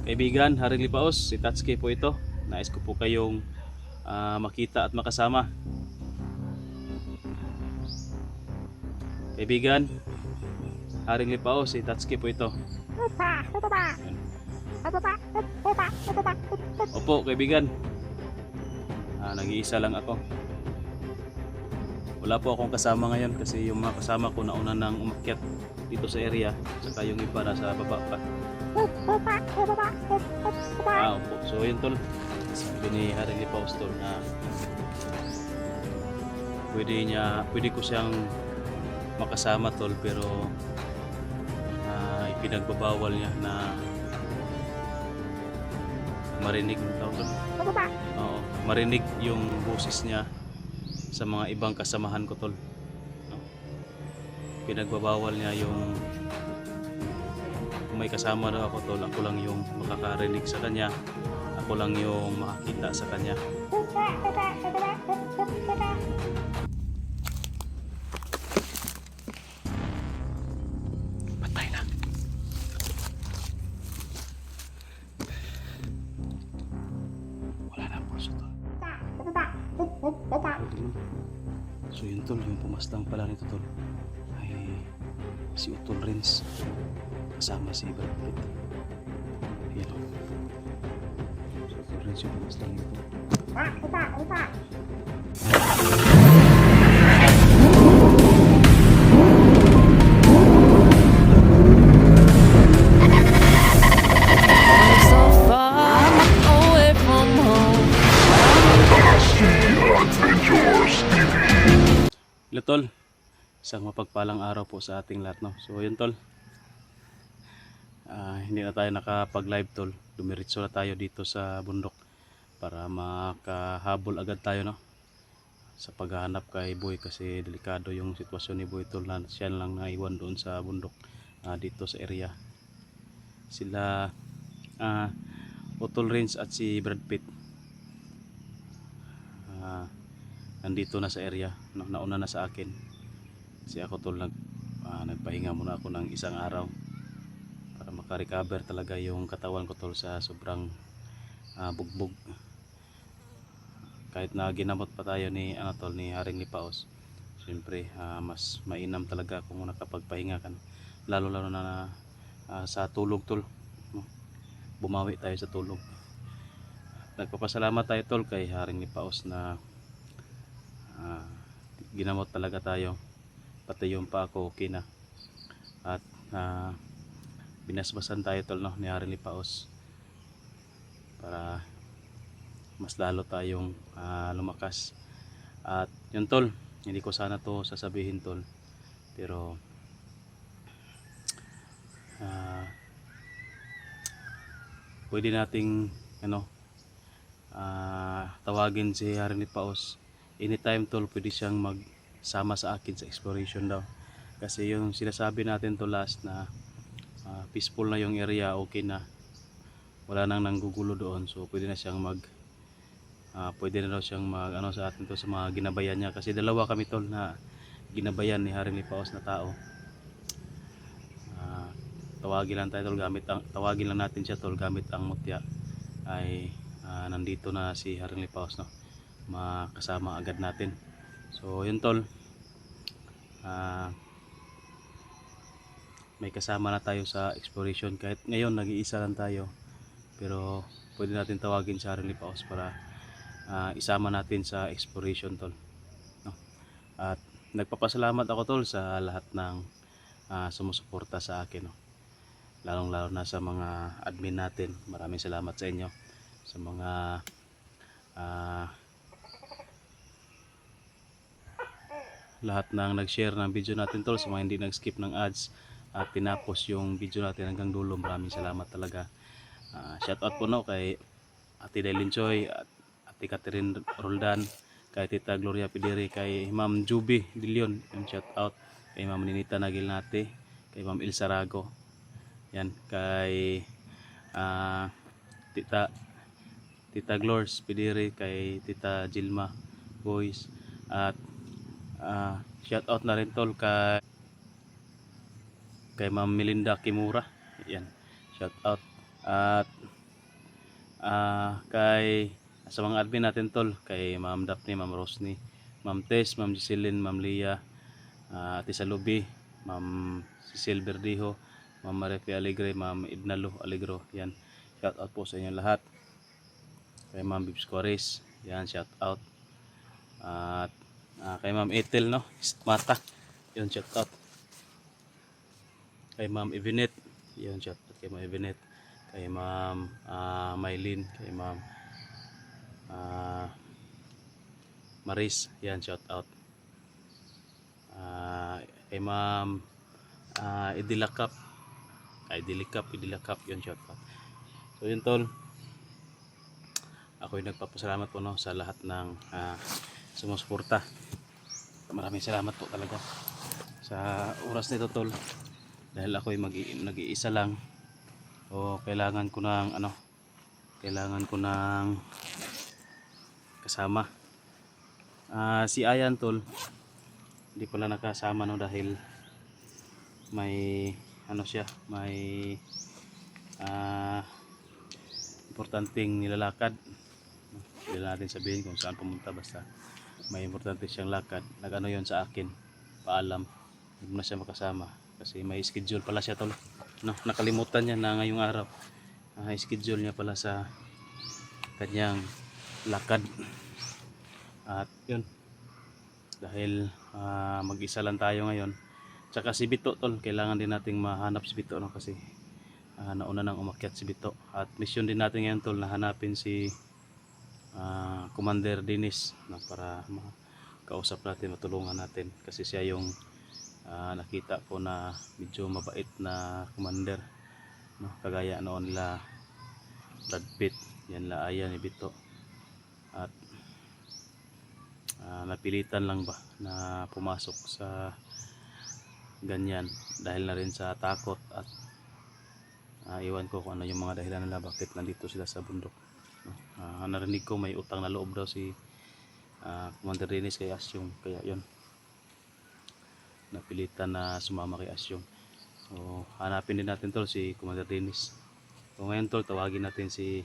Kaibigan, Haring Lipaos, si Tatsuki po ito. Nais ko po kayong makita at makasama. Kaibigan, Haring Lipaos, si Tatsuki po ito. Yan. Opo, kaibigan. Nag-iisa lang ako. Wala po akong kasama ngayon kasi yung mga kasama ko nauna nang umakyat dito sa area, saka yung iba nasa baba pa. Opo. So yun tol, sabi ni Haring Lipaos tol na pwede ko siyang makasama tol, pero ipinagbabawal niya na marinig ng tao tol. Oo, marinig yung boses niya sa mga ibang kasamahan ko tol. No? Pinagbabawal niya yung kung may kasama daw ako tol, ako lang yung makakarinig sa kanya, ako lang yung makakita sa kanya. Patay na. Wala na po siya tol. So yun tol, yung pumastang pala nito tol ay si Utol Rins kasama si Brad Pitt. Yan o. Si Utol Rins yung pumastang nito. So far away from home. Hello tol, isang mapagpalang araw po sa ating lahat no. So yun tol, hindi na tayo nakapag-live tol. Dumiretso na tayo dito sa bundok para makahabol agad tayo no sa paghahanap kay Boy, kasi delikado yung sitwasyon ni Boy tol na siya lang naiwan doon sa bundok dito sa area. Sila Utol Rins at si Brad Pitt nandito na sa area no, nauna na sa akin. Kasi ako tol nagpahinga muna ako ng isang araw para makarecover talaga yung katawan ko tol sa sobrang bugbog. Kahit na ginamot pa tayo ni tol ni Haring Lipaos, siyempre mas mainam talaga kung nakapagpahinga ka, lalo na sa tulog tol no? Bumawi tayo sa tulog. Nagpapasalamat tayo tol kay Haring Lipaos na ginamot talaga tayo, pati yung pa ako okay na, at binasbasan tayo tol no, ni Haring Lipaos para mas lalo tayong lumakas. At yun tol, hindi ko sana to sasabihin tol, pero pwede nating tawagin si Haring Lipaos anytime tol. Pwede siyang magsama sa akin sa exploration daw, kasi yung sinasabi natin to last na peaceful na yung area, okay na, wala nang nanggugulo doon. So pwede na siyang pwede na daw siyang sa atin to, sa mga ginabayan niya, kasi dalawa kami tol na ginabayan ni Haring Lipaos na tao. Tawagin lang tayo tol tawagin lang natin siya tol gamit ang mutya, ay nandito na si Haring Lipaos no, makasama agad natin. So yun tol, may kasama na tayo sa exploration. Kahit ngayon nag-iisa lang tayo, pero pwede natin tawagin si Haring Lipaos para isama natin sa exploration tol no? At nagpapasalamat ako tol sa lahat ng sumusuporta sa akin no? Lalong lalo na sa mga admin natin. Maraming salamat sa inyo, sa mga lahat ng nag-share ng video natin tol, sa mga hindi nag-skip ng ads at tinapos yung video natin hanggang dulo. Maraming salamat talaga. Shout out po no kay Ate Dailin Choy, at Ate Catherine Roldan, kay Tita Gloria Pidiri, kay Ma'am Juby Dilion, yung shout out kay Ma'am Ninita Nagilnate, kay Ma'am Ilsa Rago, yan, kay Tita Glors Pidiri, kay Tita Jilma Boys, at shout out na rin tol kay Ma'am Melinda Kimura, yan, shout out. At Kay sa mga admin natin tol, kay Ma'am Daphne, Ma'am Rosny, Ma'am Tess, Ma'am Jocelyn, Ma'am Lia, Ate Salubi, Ma'am Cecil Verdijo, Ma'am Marife Alegre, Ma'am Idnalo Alegro. Yan, shout out po sa inyo lahat. Kay Ma'am Bibs Corres, yan, shout out. At kay Ma'am Ethel, no, Mata, yun, shout out. Kay Ma'am Evinet, yun, shout out kay Ma'am Evinet. Kay Ma'am Maylin, kay Ma'am Maris, yan, shout out. Kay Ma'am Idilakap, Idilakap, yun, shout out. So yun tol, ako'y nagpapasalamat po, no, sa lahat ng sumusuporta. Maraming salamat po talaga sa oras nito tol, dahil ako'y nag-iisa lang, o kailangan ko ng kasama. Si Ayan tol, hindi pala nakasama, no, dahil may may importanteng nilalakad. Hindi natin sabihin kung saan pumunta, basta may importante siyang lakad. Nagano yon sa akin, paalam, hindi mo na siya makasama kasi may schedule pala siya tol, no, nakalimutan niya na ngayong araw. Schedule niya pala sa kanyang lakad. At yun, dahil mag-isa lang tayo ngayon, tsaka si Bito tol, kailangan din nating mahanap si Bito, no, kasi nauna nang umakyat si Bito. At mission din natin ngayon tol, na hanapin si Commander Dennis, no, para makausap natin, matulungan natin, kasi siya yung nakita ko na medyo mabait na commander, no, kagaya noon la Brad Pitt, yan la Aya ni Bito. At napilitan lang ba na pumasok sa ganyan, dahil na rin sa takot, at iwan ko kung ano yung mga dahilan nila bakit nandito sila sa bundok, no? Narinig ko may utang na loob daw si Commander Dennis kay Asyong, kaya yun, napilitan na sumama kay Asyong. So hanapin din natin tol si Commander Dennis. So ngayon tol, tawagin natin si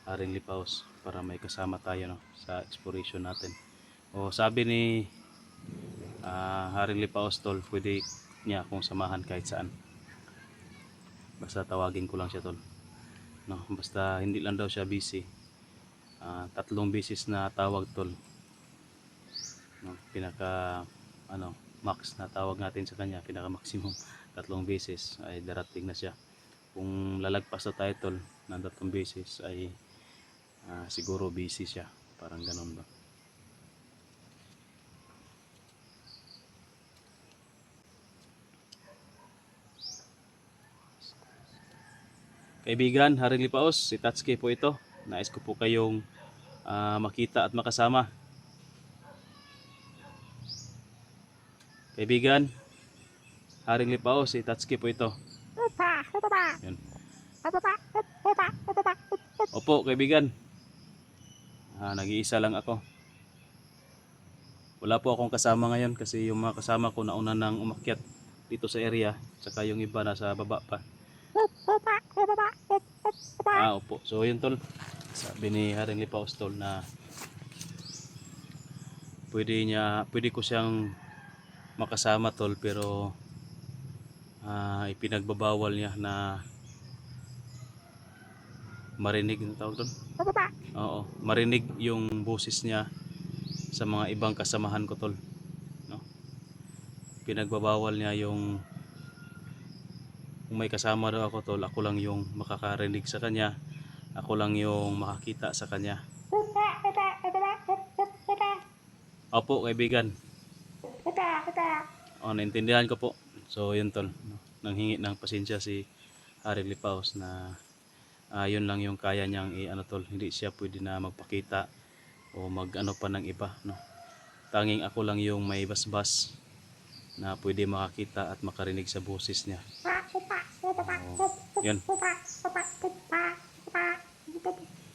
Haring Lipaos para may kasama tayo, no, sa exploration natin. O sabi ni Haring Lipaos tol, pwede niya akong samahan kahit saan, basta tawagin ko lang siya tol, no, basta hindi lang daw siya busy. 3 beses na tawag tol, no, pinaka max na tawag natin sa kanya, pinaka maximum 3 beses ay darating na siya. Kung lalagpas na tayo tol ng 3 beses ay siguro busy siya, parang ganon ba. Kaibigan, Haring Lipaos, si Tatsuki po ito. Nais ko po kayong makita at makasama. Kaibigan, Haring Lipaos, si Tatsuki po ito. Yan. Opo, kaibigan. Nag-iisa lang ako. Wala po akong kasama ngayon kasi yung mga kasama ko nauna nang umakyat dito sa area, saka yung iba nasa baba pa. Opo. So yun tol, sabi ni Haring Lipaos tol na pwede ko siyang makasama tol, pero ipinagbabawal niya na marinig, yung tawag doon? Oo, marinig yung boses niya sa mga ibang kasamahan ko tol, no? Pinagbabawal niya yung kung may kasama daw ako tol, ako lang yung makakarinig sa kanya, ako lang yung makakita sa kanya. Opo kaibigan, naintindihan ko po. So yun tol, no? Nanghingi ng pasensya si Haring Lipaos na yun lang yung kaya niyang tol, hindi siya pwede na magpakita o mag pa ng iba, no? Tanging ako lang yung may basbas na pwede makakita at makarinig sa boses niya. Yan.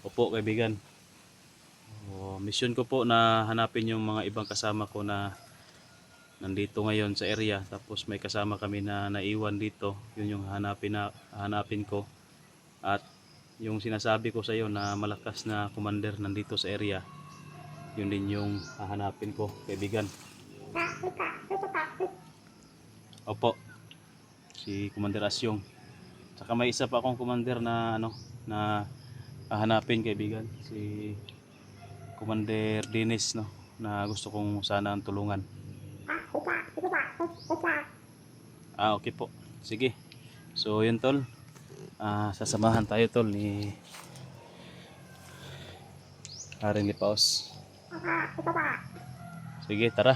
Opo kaibigan. Mission ko po na hanapin yung mga ibang kasama ko na nandito ngayon sa area, tapos may kasama kami na naiwan dito, yun yung hanapin ko. At yung sinasabi ko sa iyo na malakas na commander nandito sa area, yun din yung hahanapin ko, kaibigan. Opo, si Commander Asyong. Saka may isa pa akong commander na na hahanapin, kaibigan, si Commander Dennis, no, na gusto kong sana tulungan. Okay po, sige. So yun tol, sasamahan tayo tol ni Haring Lipaos. Sige, tara.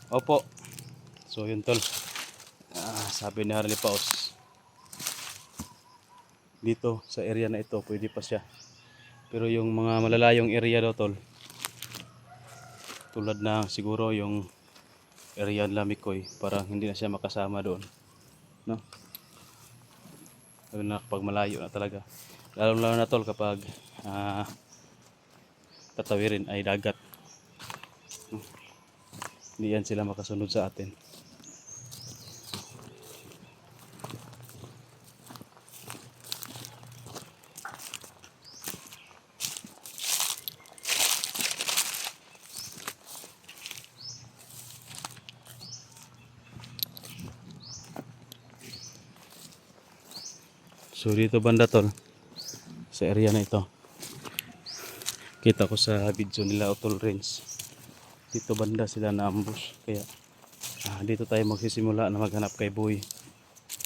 Opo. So yun tol, sabi ni Haring Lipaos, dito sa area na ito pwede pa siya, pero yung mga malalayong area daw tol, tulad na siguro yung area ng Lamikoy, parang hindi na siya makasama doon, no? Lalo na kapag malayo na talaga, lalo na tol kapag tatawirin ay dagat, no? Hindi yan sila makasunod sa atin. So dito banda tol, sa area na ito, kita ko sa video nila Utol Range, dito banda sila na ambush, kaya dito tayo magsisimula na maghanap kay Boy,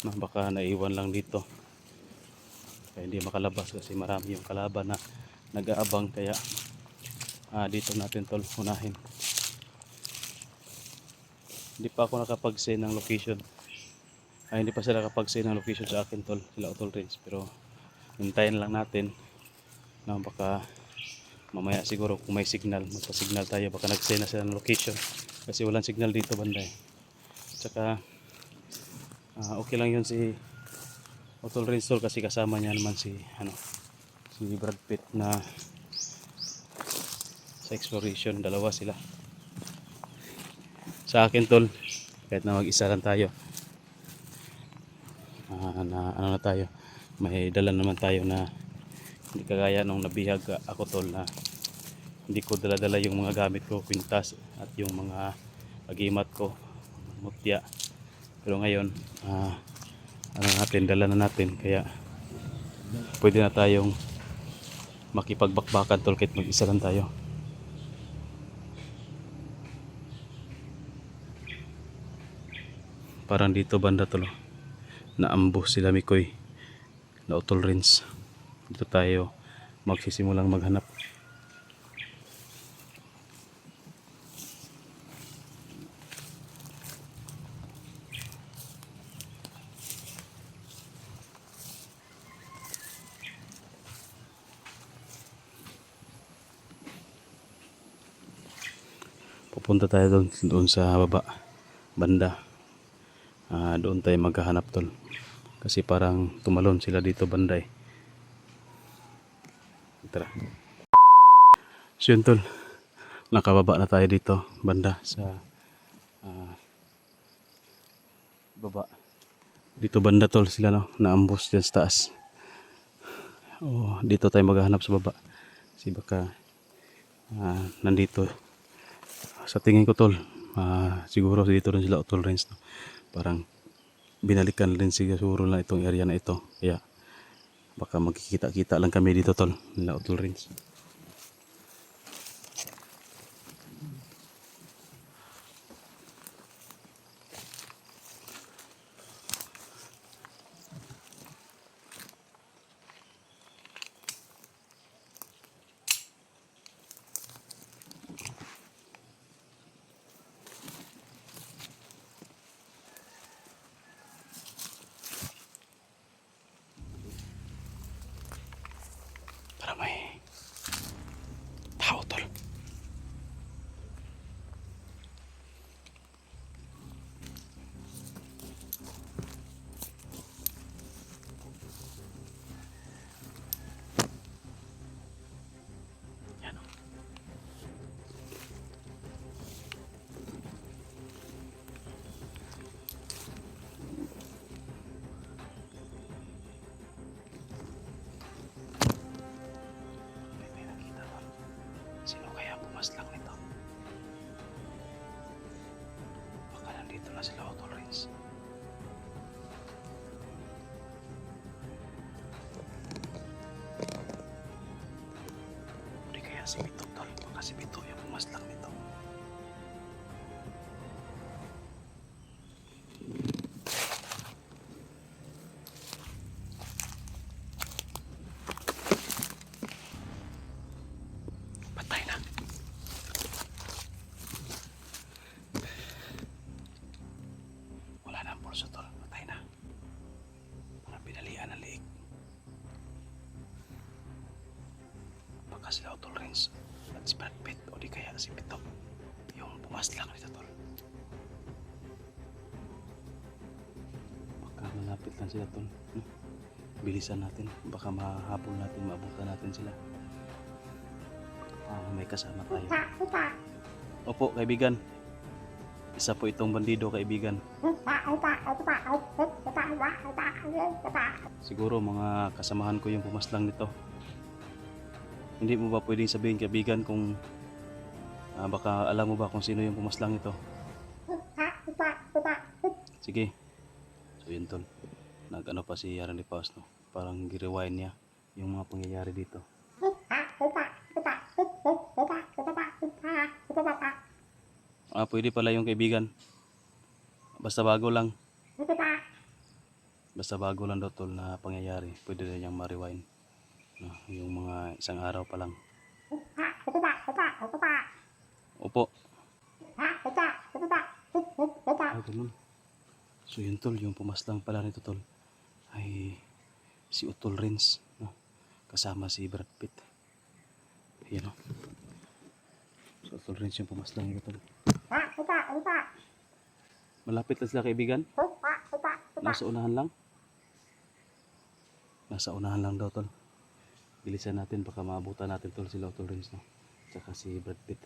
na baka naiwan lang dito, kaya hindi makalabas kasi marami yung kalaban na nag-aabang, kaya dito natin tol unahin. Hindi pa ako nakapag-send ng location, hindi pa sila nakapag-send ng location sa akin tol, sila Utol Range, pero hintayin lang natin na baka mamaya siguro kung may signal, magpa-signal tayo, baka nag-send na sila ng location kasi walang signal dito banda eh. Tsaka okay lang yun si Utol Range tol, kasi kasama niya naman si si Brad Pitt na sa exploration, dalawa sila. Sa akin tol, kahit na mag-isa lang tayo, na tayo, may dala naman tayo na hindi kagaya nung nabihag ako tol, na hindi ko dala-dala yung mga gamit ko, kwintas at yung mga agimat ko, mutya. Pero ngayon natin, dala na natin, kaya pwede na tayong makipagbakbakan tol kahit mag-isa lang tayo. Parang dito banda tol, naambush sila Mikoy na Utol Range. Dito tayo magsisimulang maghanap. Pupunta tayo doon sa baba banda, doon tayo maghahanap tol, kasi parang tumalon sila dito banda eh. Tara. So yun tol, nakababa na tayo dito banda sa baba. Dito banda tol sila, no, naambush dyan sa taas. Dito tayo maghahanap sa baba, kasi baka nandito. Sa tingin ko tol, siguro dito rin sila Utol Range, no? Parang binalikan rin siguro na itong area na ito, kaya baka magkikita-kita lang kami dito tol, nila Utol Range. Tara may. kaya si Bito tol. Baka si Bito yung pumaslang nito. Patay na. Wala na ang pulso tol. Patay na. Parang pinalian ng liig. Baka sila Tol Renz at si Brad Pitt o di kaya si Bito yung pumaslang nito tol. Baka malapit lang sila tol. Bilisan natin. Baka mahabol natin, maabutan natin sila. May kasama tayo. Opo, kaibigan. Isa po itong bandido, kaibigan. Siguro mga kasamahan ko yung pumaslang nito. Hindi mo ba pwedeng sabihin, kaibigan, kung baka alam mo ba kung sino yung pumaslang nito? Sige. So yun tol. Nag-ano pa si Randy Paus, no? Parang girewind niya yung mga pangyayari dito. Pwede pala yung kaibigan. Basta bago lang. Basta bago lang daw tol na pangyayari. Pwede na niyang ma-rewind. No, yung mga isang araw pa lang. Opo. Ganun. So yun tol, yung pumaslang pala nito tol ay si Utol Renz, no? Kasama si Brad Pitt. Ayan, no? So Utol Renz yung pumaslang nito tol. Malapit na sila, kaibigan. Nasa unahan lang. Nasa unahan lang daw tol. Bilisan natin, baka maabutan natin tol sila Utol Renz, no? Tsaka si Brad Pitt.